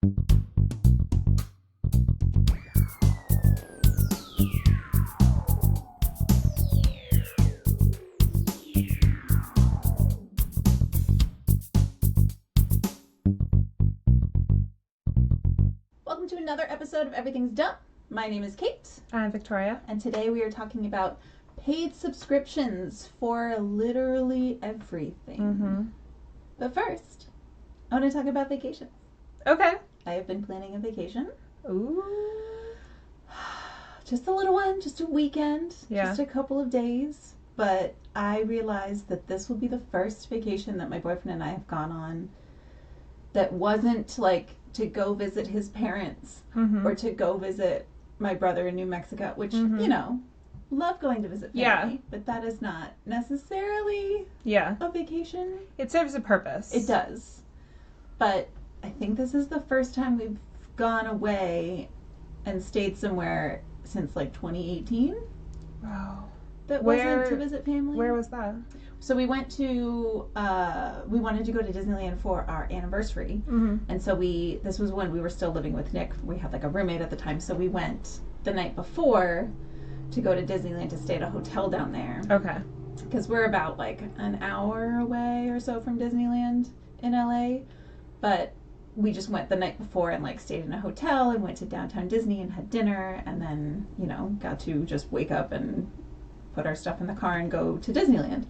Welcome to another episode of Everything's Dumb. My name is Kate. I'm Victoria. And today we are talking about paid subscriptions for literally everything. Mm-hmm. But first, I want to talk about vacations. Okay. I have been planning a vacation. Ooh. Just a little one, just a weekend, Yeah. just a couple of days. But I realized that this will be the first vacation that my boyfriend and I have gone on that wasn't like to go visit his parents Mm-hmm. or to go visit my brother in New Mexico, which, Mm-hmm. you know, love going to visit family, Yeah. but that is not necessarily Yeah. a vacation. It serves a purpose. It does. But I think this is the first time we've gone away and stayed somewhere since like 2018 Wow. that Where- wasn't to visit family. Where was that? So we went to, we wanted to go to Disneyland for our anniversary. Mm-hmm. And so this was when we were still living with Nick. We had like a roommate at the time. So we went the night before to go to Disneyland to stay at a hotel down there. Okay. Because we're about like an hour away or so from Disneyland in LA. But we just went the night before and like stayed in a hotel and went to downtown Disney and had dinner. And then, you know, got to just wake up and put our stuff in the car and go to Disneyland.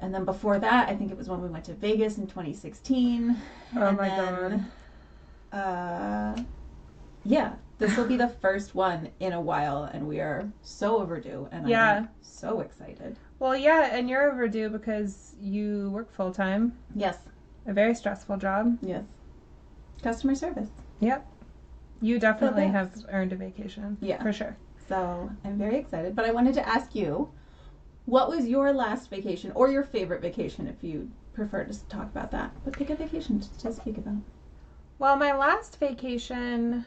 And then before that, I think it was when we went to Vegas in 2016. Oh and my then, yeah, this will be the first one in a while, and we are so overdue, and Yeah. I'm so excited. Well, yeah, and you're overdue because you work full time. Yes, A very stressful job. yes. Customer service. Yep. You definitely The have best. earned a vacation. Yeah. For sure. So I'm very excited. But I wanted to ask you, what was your last vacation, or your favorite vacation, if you prefer to talk about that? But pick a vacation to speak about. Well, my last vacation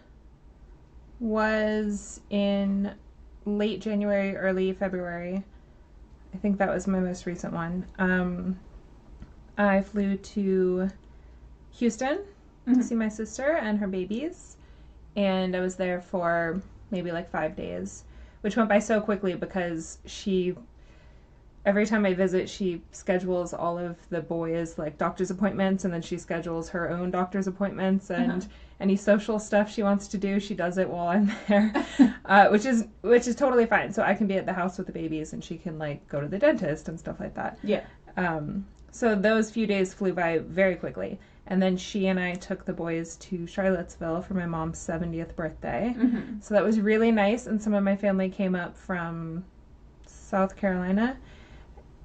was in late January, early February. I think that was my most recent one. I flew to Houston to see my sister and her babies, and I was there for maybe like 5 days, which went by so quickly because every time I visit, she schedules all of the boys' like doctor's appointments, and then she schedules her own doctor's appointments and any social stuff she wants to do. She does it while I'm there, which is totally fine. So I can be at the house with the babies, and she can like go to the dentist and stuff like that. Yeah. So those few days flew by very quickly, and then she and I took the boys to Charlottesville for my mom's 70th birthday. Mm-hmm. So that was really nice, and some of my family came up from South Carolina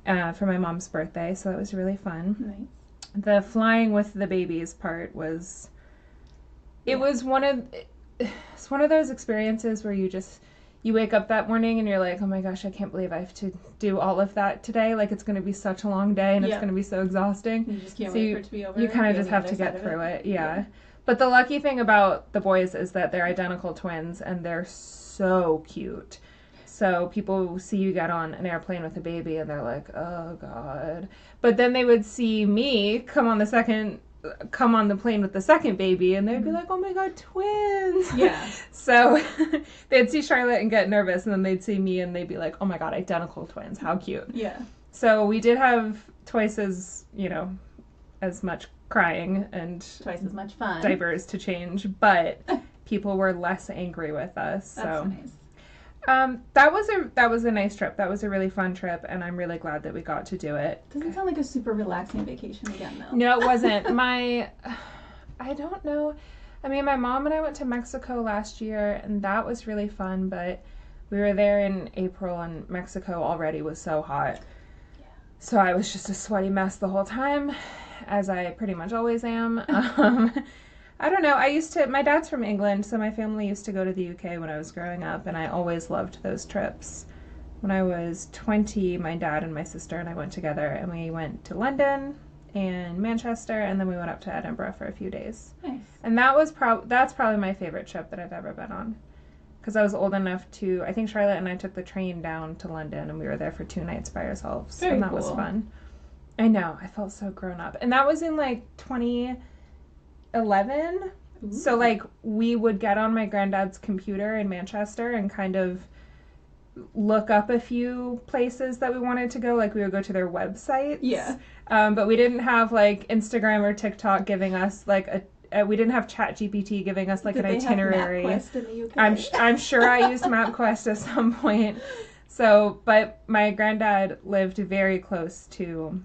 for my mom's birthday, so that was really fun. Nice. The flying with the babies part was, it's one of those experiences where you wake up that morning and you're like, oh my gosh, I can't believe I have to do all of that today. Like, it's going to be such a long day, and it's Yeah. going to be so exhausting. You just can't So wait for it to be over. You kind Be of on just the have other to side get of through it. it. Yeah. But the lucky thing about the boys is that they're identical twins, and they're so cute. So people see you get on an airplane with a baby, and they're like, oh God. But then they would see me come on the plane with the second baby, and they'd be like, oh my God, twins. Yeah. So they'd see Charlotte and get nervous, and then they'd see me and they'd be like, oh my God, identical twins. How cute. Yeah. So we did have twice as much crying and Twice as much fun. diapers to change, but people were less angry with us. That's So nice. that was a nice trip. That was a really fun trip, and I'm really glad that we got to do it. Doesn't sound like a super relaxing vacation again, though. No, it wasn't. I don't know. I mean, my mom and I went to Mexico last year, and that was really fun, but we were there in April, and Mexico already was so hot. Yeah. So I was just a sweaty mess the whole time, as I pretty much always am. I don't know. My dad's from England, so my family used to go to the UK when I was growing up, and I always loved those trips. When I was 20, my dad and my sister and I went together, and we went to London and Manchester, and then we went up to Edinburgh for a few days. Nice. And that's probably my favorite trip that I've ever been on. Because I was old enough I think Charlotte and I took the train down to London, and we were there for 2 nights by ourselves. Very and that was cool. fun. I know. I felt so grown up. And that was in like 2011. Ooh. So, like, we would get on my granddad's computer in Manchester and kind of look up a few places that we wanted to go. Like, we would go to their websites. Yeah. But we didn't have, like, Instagram or TikTok giving us, like, we didn't have ChatGPT giving us, like, Did an they itinerary. Have MapQuest in the UK? I'm sure I used MapQuest at some point. So, but my granddad lived very close to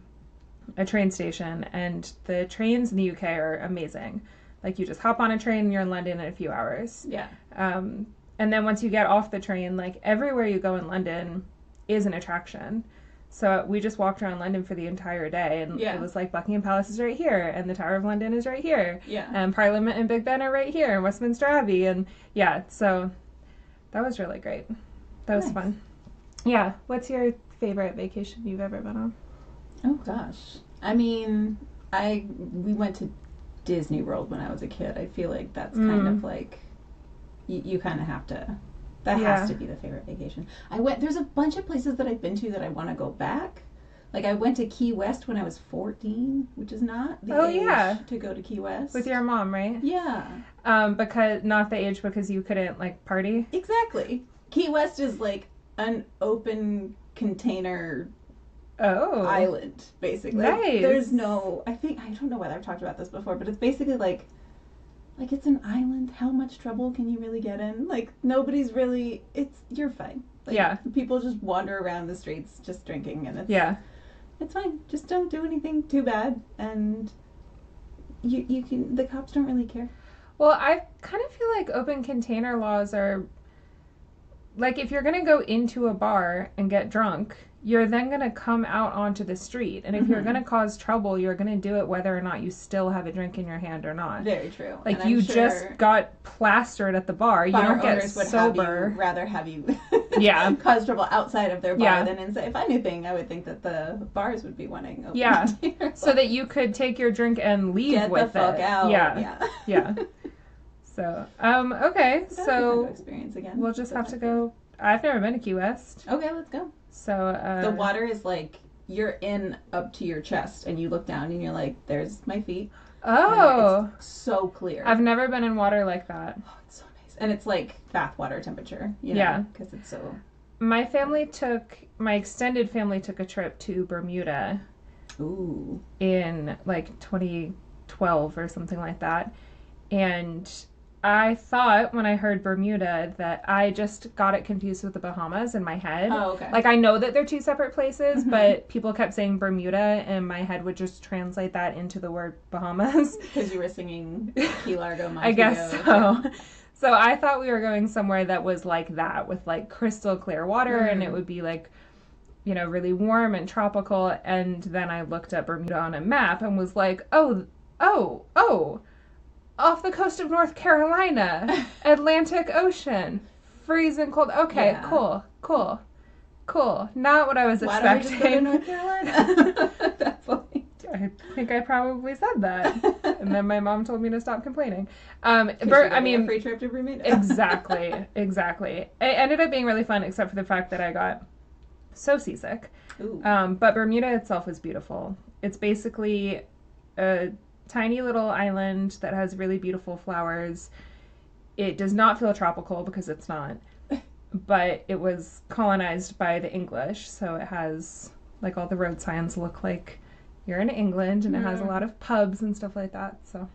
a train station, and the trains in the UK are amazing. Like, you just hop on a train and you're in London in a few hours. Yeah. And then once you get off the train, like, everywhere you go in London is an attraction. So we just walked around London for the entire day, and Yeah. it was like Buckingham Palace is right here, and the Tower of London is right here, Yeah. and Parliament and Big Ben are right here, and Westminster Abbey, and yeah, so that was really great. That was Nice. fun. Yeah, what's your favorite vacation you've ever been on? Oh gosh. I mean, we went to Disney World when I was a kid. I feel like that's kind of like you kind of have to. That has to be the favorite vacation. There's a bunch of places that I've been to that I want to go back. Like, I went to Key West when I was 14, which is not the age to go to Key West. With your mom, right? Yeah. Because not the age because you couldn't, like, party? Exactly. Key West is like an open container island, basically. Nice. There's no, I don't know whether I've talked about this before, but it's basically like it's an island. How much trouble can you really get in? Like, nobody's really, you're fine. Like, people just wander around the streets just drinking, and it's fine. Just don't do anything too bad, and the cops don't really care. Well, I kind of feel like open container laws are, like, if you're going to go into a bar and get drunk, you're then going to come out onto the street. And if you're going to cause trouble, you're going to do it whether or not you still have a drink in your hand or not. Very true. Like, you just got plastered at the bar. You don't get sober. Rather have you cause trouble outside of their bar than inside. If anything, I would think that the bars would be wanting open container so that you could take your drink and leave with it. Get the fuck out. Yeah. So, okay. That So would be a fun experience again. we'll just have to go. I've never been to Key West. Okay, let's go. So the water is like, you're in up to your chest, and you look down and you're like, there's my feet. Oh, it's so clear. I've never been in water like that. Oh, it's so nice, and it's like bath water temperature. You know, because it's so. My extended family took a trip to Bermuda. Ooh. In like 2012 or something like that, and I thought when I heard Bermuda that I just got it confused with the Bahamas in my head. Oh, okay. Like, I know that they're two separate places, but people kept saying Bermuda, and my head would just translate that into the word Bahamas. Because you were singing Key Largo, Montego. I guess so. So I thought we were going somewhere that was like that, with like crystal clear water, and it would be like, you know, really warm and tropical. And then I looked at Bermuda on a map and was like, oh, off the coast of North Carolina, Atlantic Ocean, freezing cold. Okay, cool. Not what I was expecting. Why don't we just go to North Carolina at that point? I think I probably said that, and then my mom told me to stop complaining. A free trip to Bermuda. Exactly. It ended up being really fun, except for the fact that I got so seasick. Ooh. But Bermuda itself is beautiful. It's basically a tiny little island that has really beautiful flowers. It does not feel tropical because it's not, but it was colonized by the English, so it has, like, all the road signs look like you're in England, and it has a lot of pubs and stuff like that. So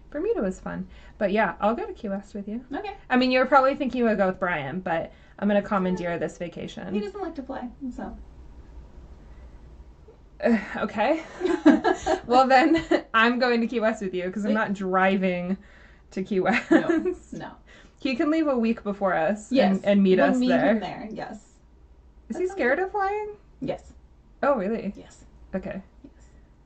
Bermuda was fun. But yeah, I'll go to Key West with you. Okay. I mean, you're probably thinking you would go with Brian, but I'm going to commandeer this vacation. He doesn't like to fly, so. Okay. Well, then I'm going to Key West with you because I'm not driving to Key West. No. He can leave a week before us and meet we'll us meet there. Him there. Yes. Is he scared of flying? Yes. Oh, really? Yes. Okay. Yes.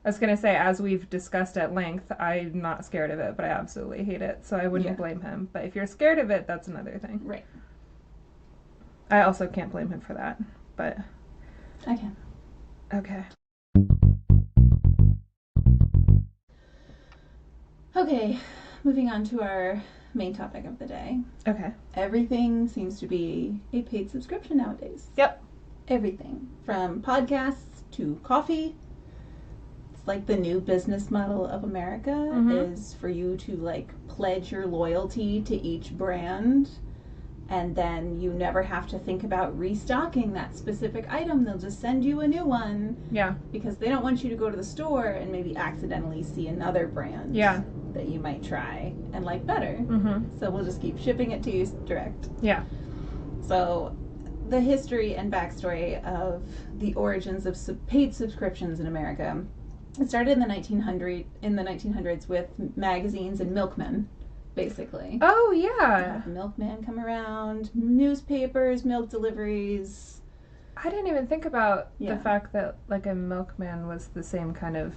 I was going to say, as we've discussed at length, I'm not scared of it, but I absolutely hate it, so I wouldn't blame him. But if you're scared of it, that's another thing. Right. I also can't blame him for that, but... I can. Okay. Okay, moving on to our main topic of the day. Okay. Everything seems to be a paid subscription nowadays. Yep. Everything. From podcasts to coffee. like the new business model of America is for you to like pledge your loyalty to each brand, and then you never have to think about restocking that specific item. They'll just send you a new one. Yeah. Because they don't want you to go to the store and maybe accidentally see another brand. Yeah. That you might try and like better. So we'll just keep shipping it to you direct. Yeah. So the history and backstory of the origins of paid subscriptions in America. It started in the 1900s with magazines and milkmen, basically. Oh, yeah. Milkmen come around, newspapers, milk deliveries. I didn't even think about the fact that like a milkman was the same kind of...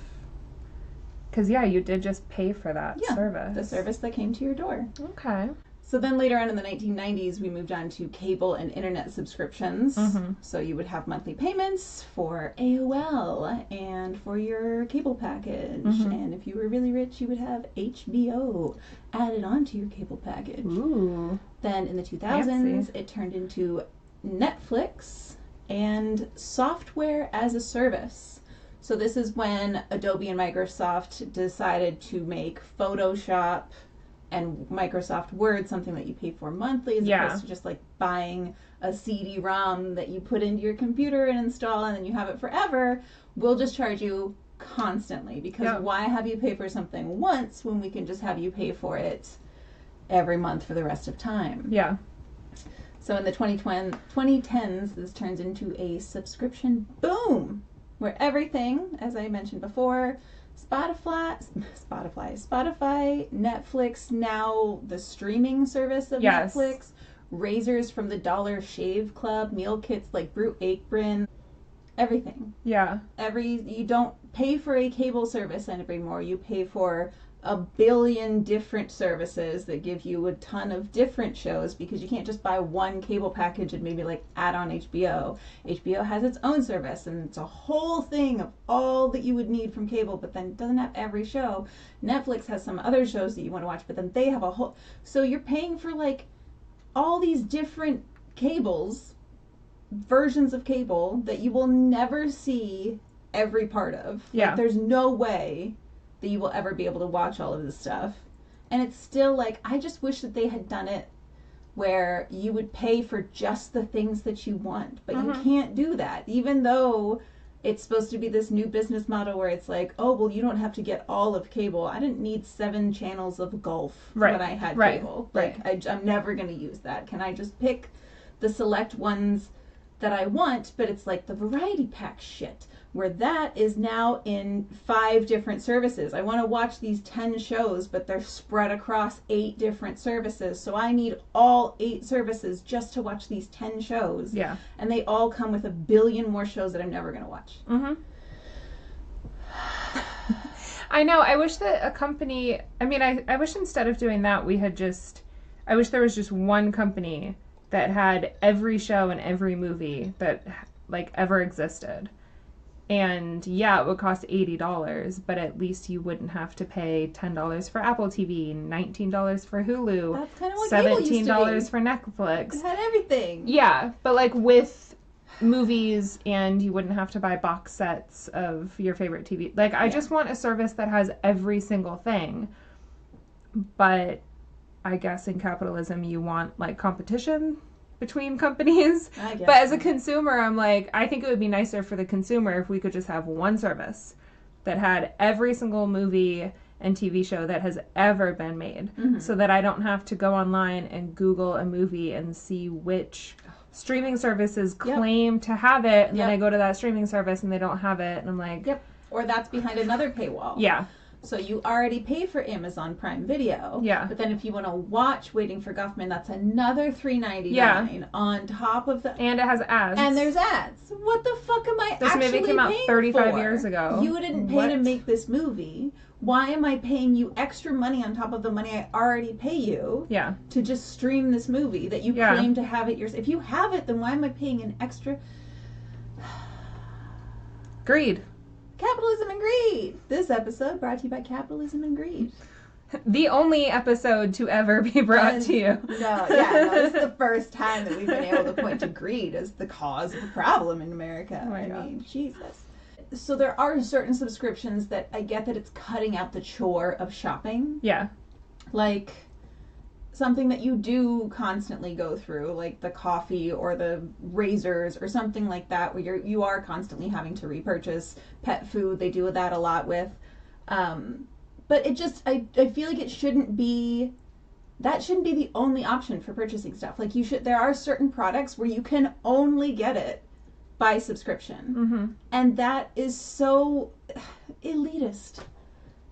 Because, yeah, you did just pay for that service. The service that came to your door. Okay. So then later on in the 1990s, we moved on to cable and internet subscriptions. So you would have monthly payments for AOL and for your cable package. And if you were really rich, you would have HBO added onto your cable package. Ooh. Then in the 2000s, Fancy. it turned into Netflix and software as a service. So this is when Adobe and Microsoft decided to make Photoshop and Microsoft Word something that you pay for monthly, as opposed to just like buying a CD-ROM that you put into your computer and install and then you have it forever. We'll just charge you constantly, because why have you pay for something once when we can just have you pay for it every month for the rest of time? Yeah. So in the 2010s, this turns into a subscription boom, where everything, as I mentioned before, Spotify, Netflix, now the streaming service of Netflix, razors from the Dollar Shave Club, meal kits like Brute Apron, everything. Yeah. You don't pay for a cable service anymore. You pay for a billion different services that give you a ton of different shows, because you can't just buy one cable package and maybe like add on HBO. HBO has its own service and it's a whole thing of all that you would need from cable, but then it doesn't have every show. Netflix has some other shows that you want to watch, but then they have a whole... So you're paying for like all these different versions of cable that you will never see every part of. Yeah. Like, there's no way that you will ever be able to watch all of this stuff. And it's still like, I just wish that they had done it where you would pay for just the things that you want. But you can't do that, even though it's supposed to be this new business model where it's like, oh, well, you don't have to get all of cable. I didn't need 7 channels of golf when I had cable. Like, I'm never going to use that. Can I just pick the select ones that I want? But it's like the variety pack shit, where that is now in 5 different services. I want to watch these 10 shows, but they're spread across 8 different services. So I need all 8 services just to watch these 10 shows. Yeah. And they all come with a billion more shows that I'm never going to watch. I know. I wish that a company... I mean, I wish instead of doing that, we had just... I wish there was just one company that had every show and every movie that, like, ever existed. And yeah, it would cost $80, but at least you wouldn't have to pay $10 for Apple TV, $19 for Hulu, That's kind of what cable used to be. $17 for Netflix. It had everything. Yeah, but like with movies, and you wouldn't have to buy box sets of your favorite TV. Like, I just want a service that has every single thing. But I guess in capitalism, you want like competition between companies. I guess. But as a consumer, I'm like, I think it would be nicer for the consumer if we could just have one service that had every single movie and TV show that has ever been made, so that I don't have to go online and Google a movie and see which streaming services claim to have it, and then I go to that streaming service and they don't have it, and I'm like... Or that's behind another paywall. Yeah. So you already pay for Amazon Prime Video. Yeah. But then if you want to watch Waiting for Guffman, that's another $3.99 on top of the... And it has ads. And there's ads. What the fuck am I This actually movie came out paying 35 for? years ago. You didn't pay to make this movie. Why am I paying you extra money on top of the money I already pay you to just stream this movie that you claim to have it yourself? If you have it, then why am I paying an extra... Greed. Capitalism and greed. This episode brought to you by Capitalism and Greed. The only episode to ever be brought to you. This is the first time that we've been able to point to greed as the cause of the problem in America. Oh my I God. mean, Jesus. so there are certain subscriptions that I get that it's cutting out the chore of shopping. Yeah. Like something that you do constantly go through, like the coffee or the razors or something like that, where you are constantly having to repurchase pet food. They do that a lot with. But it just, I feel like it shouldn't be, that shouldn't be the only option for purchasing stuff. Like there are certain products where you can only get it by subscription. Mm-hmm. And that is so elitist.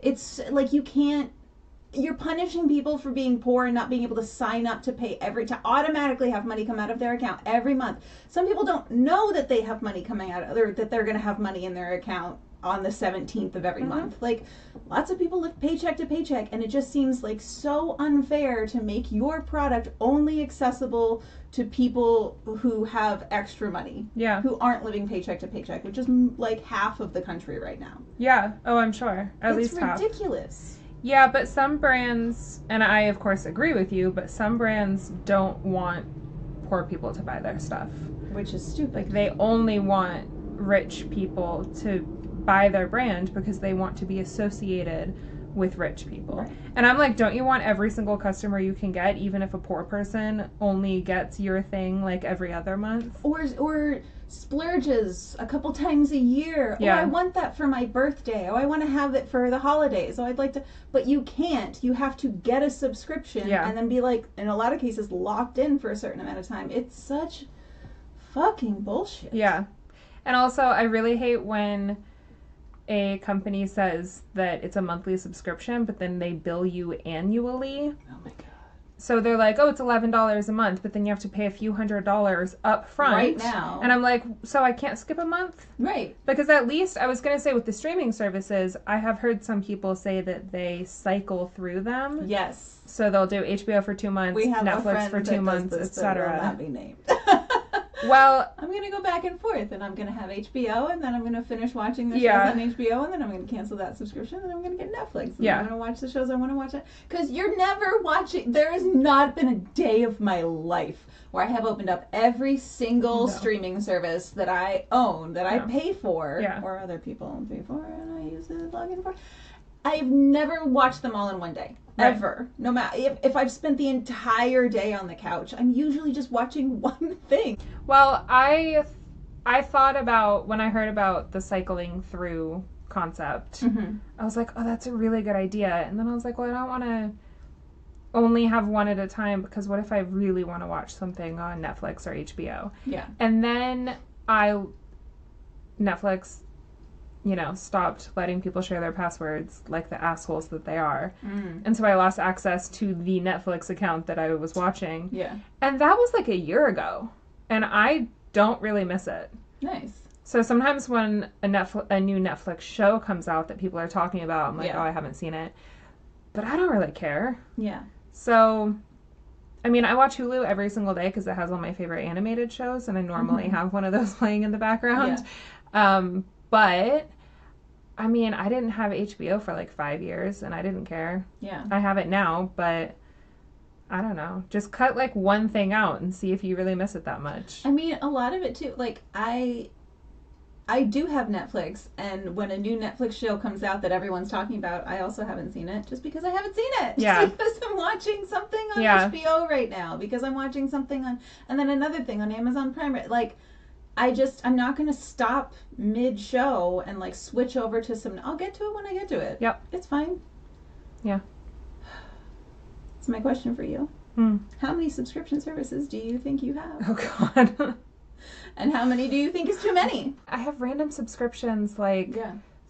It's like you're punishing people for being poor and not being able to sign up to pay to automatically have money come out of their account every month. Some people don't know that they have money coming out, or that they're going to have money in their account on the 17th of every month. Like, lots of people live paycheck to paycheck, and it just seems like so unfair to make your product only accessible to people who have extra money. Yeah. Who aren't living paycheck to paycheck, which is like half of the country right now. Yeah. Oh, I'm sure. At least half. It's ridiculous. Yeah, but some brands, and I of course agree with you, but some brands don't want poor people to buy their stuff. Which is stupid. Like, they only want rich people to buy their brand because they want to be associated with rich people. Right. And I'm like, don't you want every single customer you can get, even if a poor person only gets your thing like every other month? Or splurges a couple times a year. Yeah. Oh, I want that for my birthday. Oh, I want to have it for the holidays. Oh, I'd like to. But you can't. You have to get a subscription and then be like, in a lot of cases, locked in for a certain amount of time. It's such fucking bullshit. Yeah. And also, I really hate when a company says that it's a monthly subscription, but then they bill you annually. Oh my god. So they're like, oh, it's $11 a month, but then you have to pay a few $100s up front. Right now. And I'm like, so I can't skip a month? Right. Because at least, I was going to say with the streaming services, I have heard some people say that they cycle through them. Yes. So they'll do HBO for 2 months, We have a Netflix friend for 2 months, that will etc. not be named. Well, I'm going to go back and forth, and I'm going to have HBO, and then I'm going to finish watching the shows Yeah. on HBO, and then I'm going to cancel that subscription, and I'm going to get Netflix. And Yeah. I'm going to watch the shows I want to watch. Because you're never watching. There has not been a day of my life where I have opened up every single streaming service that I own, that I pay for, or other people pay for, and I use the login for. I've never watched them all in one day. Right. Ever. No matter if I've spent the entire day on the couch, I'm usually just watching one thing. Well, I thought about, when I heard about the cycling through concept, I was like, oh, that's a really good idea. And then I was like, well, I don't want to only have one at a time, because what if I really want to watch something on Netflix or HBO? Yeah. And then Netflix, stopped letting people share their passwords like the assholes that they are. And so I lost access to the Netflix account that I was watching. Yeah. And that was like a year ago. And I don't really miss it. Nice. So sometimes when a new Netflix show comes out that people are talking about, I'm like, oh, I haven't seen it. But I don't really care. Yeah. So, I mean, I watch Hulu every single day because it has all my favorite animated shows, and I normally have one of those playing in the background. Yeah. But, I mean, I didn't have HBO for like 5 years, and I didn't care. Yeah. I have it now, but I don't know. Just cut like one thing out and see if you really miss it that much. I mean, a lot of it too, like I do have Netflix, and when a new Netflix show comes out that everyone's talking about, I also haven't seen it, just because I haven't seen it. Yeah. Just because I'm watching something on HBO right now, because I'm watching something on, and then another thing on Amazon Prime. Like, I'm not going to stop mid-show and like switch over to I'll get to it when I get to it. Yep. It's fine. Yeah. That's my question for you. How many subscription services do you think you have? Oh, God. And how many do you think is too many? I have random subscriptions, like,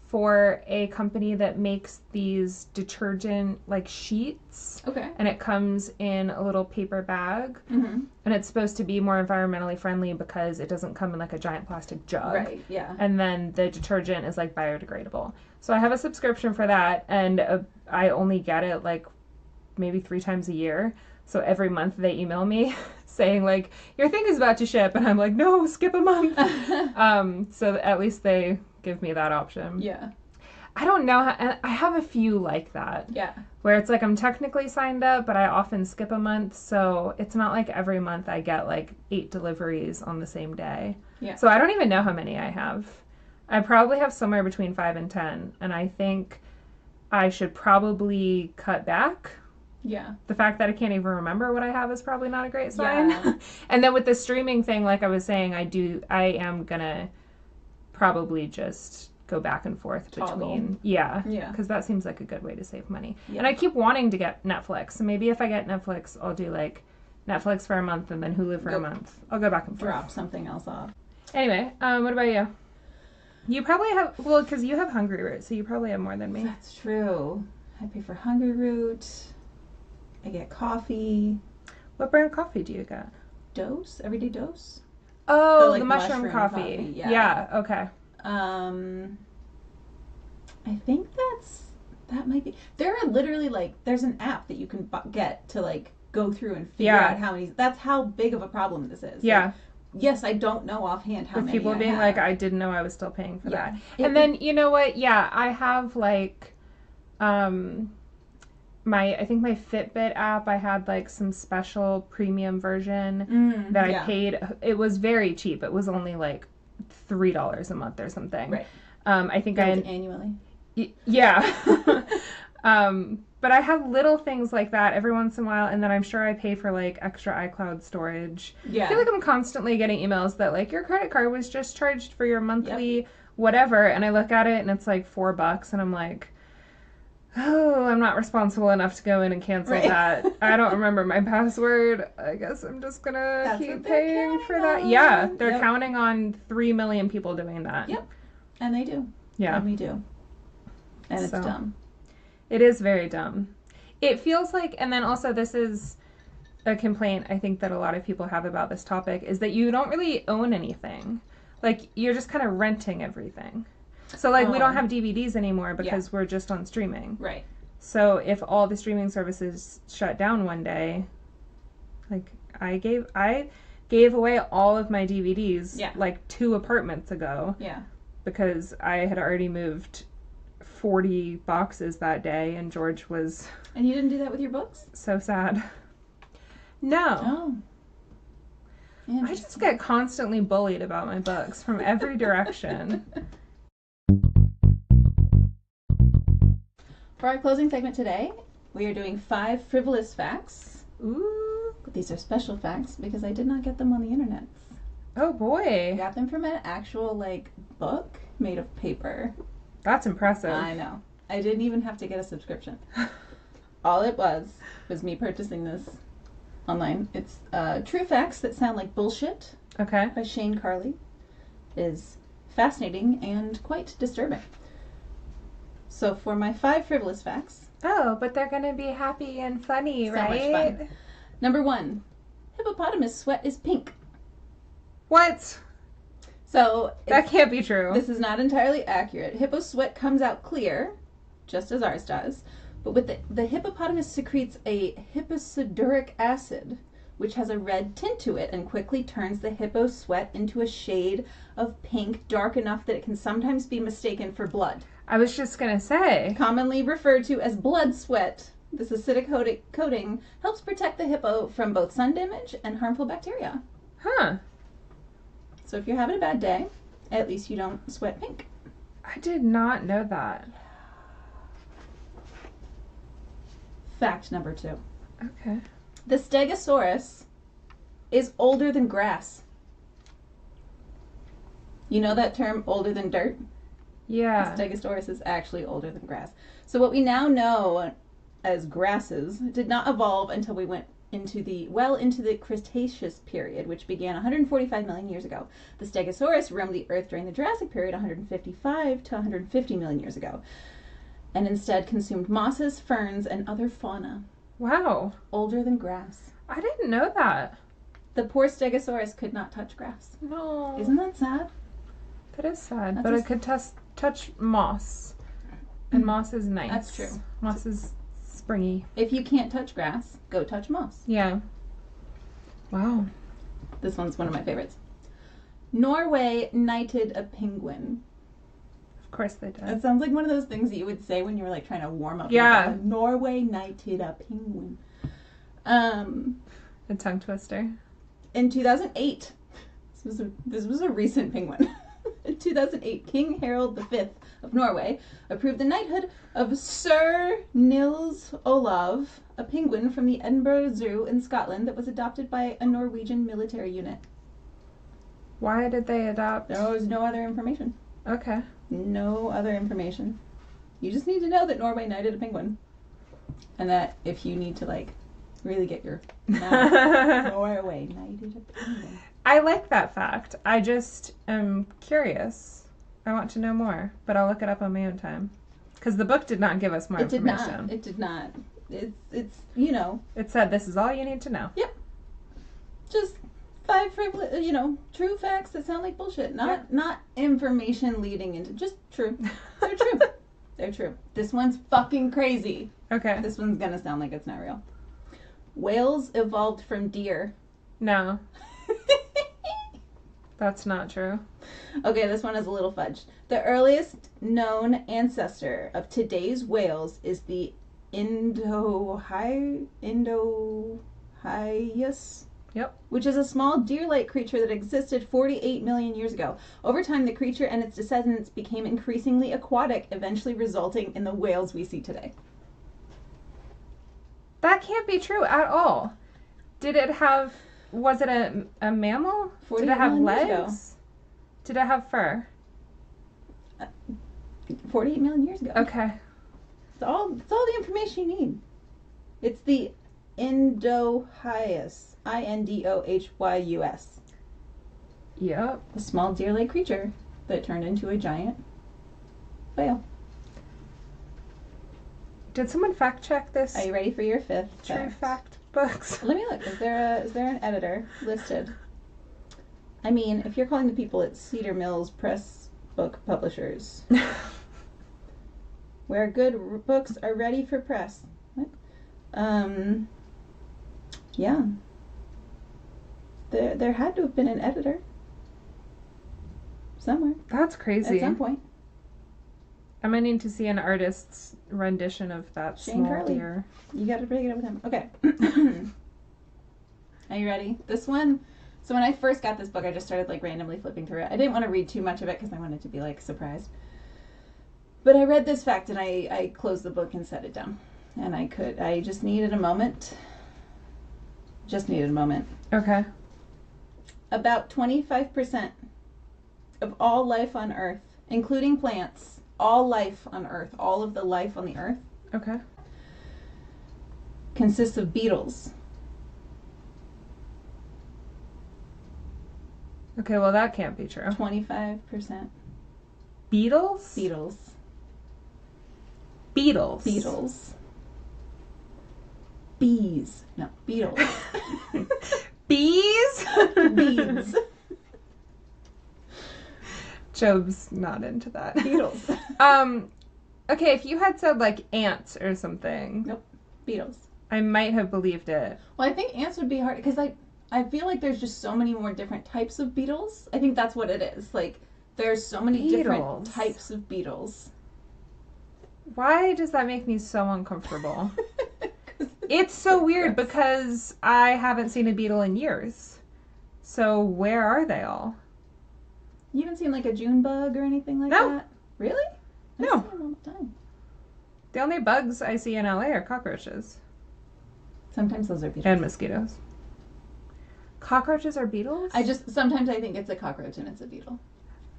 for a company that makes these detergent, like, sheets. Okay. And it comes in a little paper bag. Mm-hmm. And it's supposed to be more environmentally friendly because it doesn't come in, like, a giant plastic jug. Right, yeah. And then the detergent is, like, biodegradable. So I have a subscription for that, and I only get it, like, maybe 3 times a year. So every month they email me saying, like, your thing is about to ship. And I'm like, no, skip a month. So at least they give me that option. Yeah. I don't know. And I have a few like that. Yeah. Where it's like I'm technically signed up, but I often skip a month. So it's not like every month I get like 8 deliveries on the same day. Yeah. So I don't even know how many I have. I probably have somewhere between 5 and 10, and I think I should probably cut back. Yeah. The fact that I can't even remember what I have is probably not a great sign. Yeah. And then with the streaming thing, like I was saying, I am gonna probably just go back and forth between. Yeah. Because that seems like a good way to save money. Yeah. And I keep wanting to get Netflix. So maybe if I get Netflix, I'll do like Netflix for a month and then Hulu for a month. I'll go back and forth. Drop something else off. Anyway, what about you? You probably have, well, because you have Hungry Root, so you probably have more than me. That's true. I pay for Hungry Root. I get coffee. What brand of coffee do you get? Dose? Everyday Dose? Oh, the mushroom coffee. Yeah, okay. I think that might be. There are literally there's an app that you can get to go through and figure out how many. That's how big of a problem this is. Yeah. Yes, I don't know offhand how With many. People being have. I didn't know I was still paying for that. And then you know what? Yeah, I have I think my Fitbit app, I had some special premium version that I paid. It was very cheap. It was only $3 a month or something. Right. I think annually. Yeah. But I have little things like that every once in a while, and then I'm sure I pay for extra iCloud storage. Yeah. I feel like I'm constantly getting emails that your credit card was just charged for your monthly whatever, and I look at it and it's $4, and I'm like, oh, I'm not responsible enough to go in and cancel that. I don't remember my password. I guess I'm just gonna keep paying for that. Yeah, they're counting on 3 million people doing that. Yep, and they do. Yeah, and we do. And it's dumb. It is very dumb. It feels and then also this is a complaint I think that a lot of people have about this topic, is that you don't really own anything. You're just kind of renting everything. So we don't have DVDs anymore because we're just on streaming. Right. So if all the streaming services shut down one day, I gave away all of my DVDs 2 apartments ago. Yeah. Because I had already moved 40 boxes that day, and George was... And you didn't do that with your books? So sad. No. Oh. I just get constantly bullied about my books from every direction. For our closing segment today, we are doing 5 frivolous facts. Ooh. But these are special facts because I did not get them on the internet. Oh boy. I got them from an actual book made of paper. That's impressive. I know. I didn't even have to get a subscription. All it was me purchasing this online. It's True Facts That Sound Like Bullshit. Okay. By Shane Carley. Is fascinating and quite disturbing. So for my 5 frivolous facts. Oh, but they're gonna be happy and funny, right? So much fun. Number 1, hippopotamus sweat is pink. What? So that can't be true. This is not entirely accurate. Hippo sweat comes out clear, just as ours does, but with the hippopotamus secretes a hipposudoric acid, which has a red tint to it and quickly turns the hippo sweat into a shade of pink, dark enough that it can sometimes be mistaken for blood. I was just gonna say. Commonly referred to as blood sweat, this acidic coating helps protect the hippo from both sun damage and harmful bacteria. Huh. So if you're having a bad day, at least you don't sweat pink. I did not know that. Fact number 2. Okay. The Stegosaurus is older than grass. You know that term, older than dirt? Yeah. The Stegosaurus is actually older than grass. So what we now know as grasses did not evolve until we went into the Cretaceous period, which began 145 million years ago. The Stegosaurus roamed the Earth during the Jurassic period 155 to 150 million years ago, and instead consumed mosses, ferns, and other fauna. Wow. Older than grass. I didn't know that. The poor Stegosaurus could not touch grass. No. Isn't that sad? That is sad, but it could touch moss, and moss is nice. That's true. Moss is springy. If you can't touch grass, go touch moss. Yeah. Wow. This one's one of my favorites. Norway knighted a penguin. Of course they did. It sounds like one of those things that you would say when you were trying to warm up. Yeah. Norway knighted a penguin. A tongue twister. In 2008. This was a recent penguin. In 2008, King Harald V of Norway approved the knighthood of Sir Nils Olav, a penguin from the Edinburgh Zoo in Scotland that was adopted by a Norwegian military unit. Why did they adopt? There was no other information. Okay. No other information. You just need to know that Norway knighted a penguin. And that if you need to, like, really get your Norway knighted a penguin. I like that fact. I just am curious. I want to know more, but I'll look it up on my own time. Because the book did not give us more information. It did not. It's, you know. It said this is all you need to know. Yep. Just 5 frivolous, true facts that sound like bullshit. Not information leading into, just true. They're true. They're true. This one's fucking crazy. Okay. This one's gonna sound like it's not real. Whales evolved from deer. No. That's not true. Okay, this one is a little fudged. The earliest known ancestor of today's whales is the Indohyus, Yep. which is a small deer-like creature that existed 48 million years ago. Over time, the creature and its descendants became increasingly aquatic, eventually resulting in the whales we see today. That can't be true at all. Was it a mammal? Did it have 48 million years ago. legs? Did it have fur? 48 million years ago. Okay. It's all the information you need. It's the Indohyus. Indohyus. Yep. A small deer-like creature that turned into a giant whale. Did someone fact check this? Are you ready for your 5th True fact books? Let me look. Is there an editor listed? I mean, if you're calling the people at Cedar Mills Press Book Publishers, where good books are ready for press. What? Yeah. There had to have been an editor somewhere That's crazy. at some point. I'm gonna need to see an artist's rendition of that Shane small Carley. deer. You got to break it up with him. Okay. Are you ready? This one. So when I first got this book, I just started like randomly flipping through it. I didn't want to read too much of it because I wanted to be like surprised. But I read this fact and I closed the book and set it down. And I just needed a moment. Okay. About 25% of all life on Earth, including plants, all life on Earth, all of the life on the Earth, Okay. consists of beetles. Okay, well that can't be true. 25% Beetles? beetles. Beetles. Beetles. Bees. No, beetles. Bees? Bees. Job's not into that. Beetles. Okay, if you had said like ants or something, Nope. Beetles. I might have believed it. Well, I think ants would be hard because I feel like there's just so many more different types of beetles. I think that's what it is. Like there's so many different Beetles. types of beetles. Why does that make me so uncomfortable? It's so weird because I haven't seen a beetle in years. So where are they all? You haven't seen like a June bug or anything like No. that? Really? I No. see them all the time. The only bugs I see in LA are cockroaches Sometimes those are beetles. and mosquitoes. Cockroaches are beetles? Sometimes I think it's a cockroach and it's a beetle.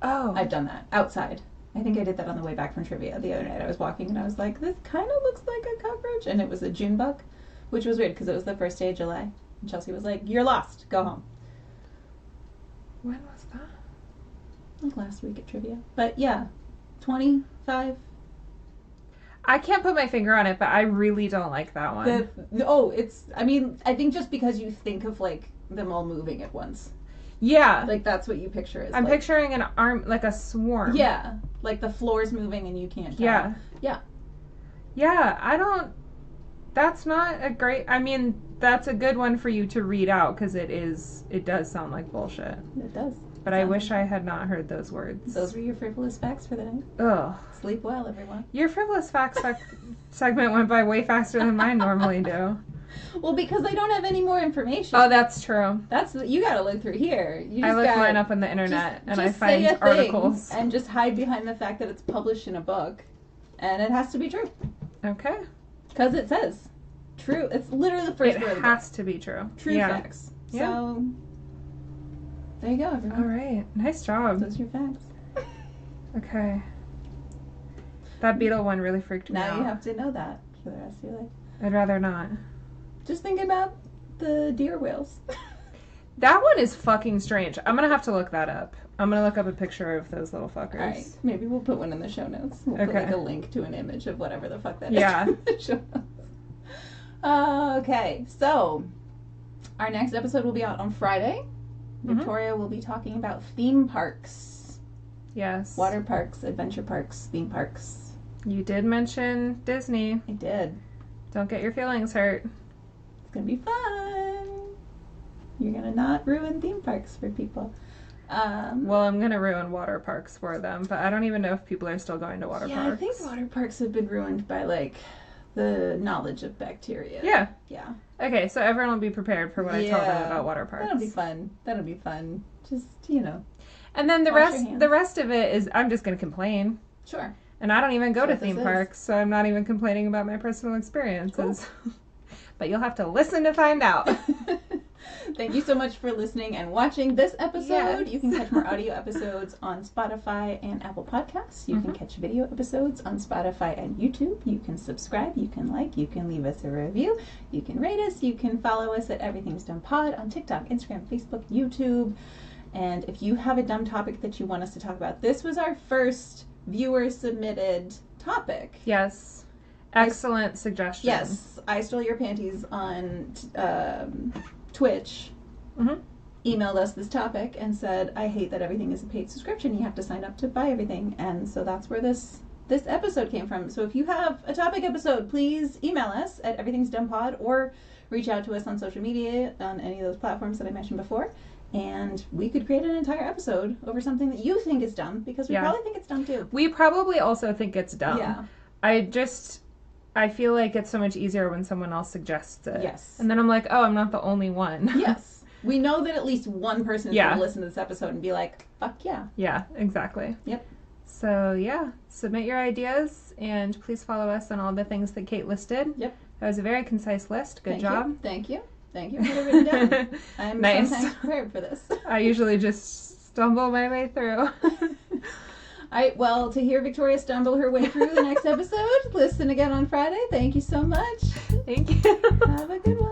Oh. I've done that outside. I think I did that on the way back from trivia the other night. I was walking and I was like, this kind of looks like a cockroach. And it was a June bug, which was weird because it was the first day of July. And Chelsea was like, you're lost. Go home. When was that? Like last week at trivia. But yeah, 25. I can't put my finger on it, but I really don't like that one. I think just because you think of like them all moving at once. Yeah. Like that's what you picture is I'm like, picturing an arm, like a swarm. yeah, like the floor's moving and you can't tell. Yeah. Yeah. Yeah, that's not a great, that's a good one for you to read out because it does sound like bullshit. It does. But I wish I had not heard those words. Those were your frivolous facts for the night. Ugh. Sleep well, everyone. Your frivolous facts segment went by way faster than mine normally do. Well, because I don't have any more information. Oh, that's true. You gotta look through here. You I just look gotta mine up on the internet and I just say find a thing articles. and just hide behind the fact that it's published in a book, and it has to be true Okay. because it says true. It's literally the first It word of the book. has to be true. True facts. Yeah. So there you go, everyone. All right. Nice job. Those are your facts. Okay. That beetle one really freaked me Now out. you have to know that for the rest of your life. I'd rather not. Just think about the deer whales. That one is fucking strange. I'm gonna have to look that up. I'm gonna look up a picture of those little fuckers. All right, maybe we'll put one in the show notes. We'll put Okay. like a link to an image of whatever the fuck that Yeah. is. in the show notes. Okay, so our next episode will be out on Friday. Mhm. Victoria will be talking about theme parks, Yes. water parks, adventure parks, theme parks. You did mention Disney. I did. Don't get your feelings hurt. It's gonna be fun. You're gonna not ruin theme parks for people. Well, I'm gonna ruin water parks for them, but I don't even know if people are still going to water yeah, parks. I think water parks have been ruined by like the knowledge of bacteria. Yeah. Yeah. Okay, so everyone will be prepared for what I tell them Yeah. about water parks. That'll be fun. That'll be fun. Just, And then Wash your hands. the rest of it is I'm just gonna complain. sure. And I don't even go That's to what this theme is. parks, so I'm not even complaining about my personal experiences. But you'll have to listen to find out. Thank you so much for listening and watching this episode. Yes. You can catch more audio episodes on Spotify and Apple Podcasts. You can catch video episodes on Spotify and YouTube. You can subscribe, you can like, you can leave us a review, you can rate us, you can follow us at Everything's Dumb Pod on TikTok, Instagram, Facebook, YouTube. And if you have a dumb topic that you want us to talk about, this was our first viewer submitted topic. Yes. Excellent suggestion. Yes, I Stole Your Panties on Twitch Mhm. emailed us this topic and said, I hate that everything is a paid subscription. You have to sign up to buy everything. And so that's where this episode came from. So if you have a topic episode, please email us at everythingsdumbpod or reach out to us on social media on any of those platforms that I mentioned before. And we could create an entire episode over something that you think is dumb, because we Yeah. probably think it's dumb too. We probably also think it's dumb. Yeah. I feel like it's so much easier when someone else suggests it. Yes. And then I'm like, oh, I'm not the only one. Yes. We know that at least one person is Yeah. going to listen to this episode and be like, fuck yeah. Yeah, exactly. Yep. So, yeah, submit your ideas and please follow us on all the things that Kate listed. Yep. That was a very concise list. Good Thank job. You. Thank you. Thank you for it written down. I'm Nice. sometimes prepared for this. I usually just stumble my way through. Well, to hear Victoria stumble her way through the next episode, listen again on Friday. Thank you so much. Thank you. Have a good one.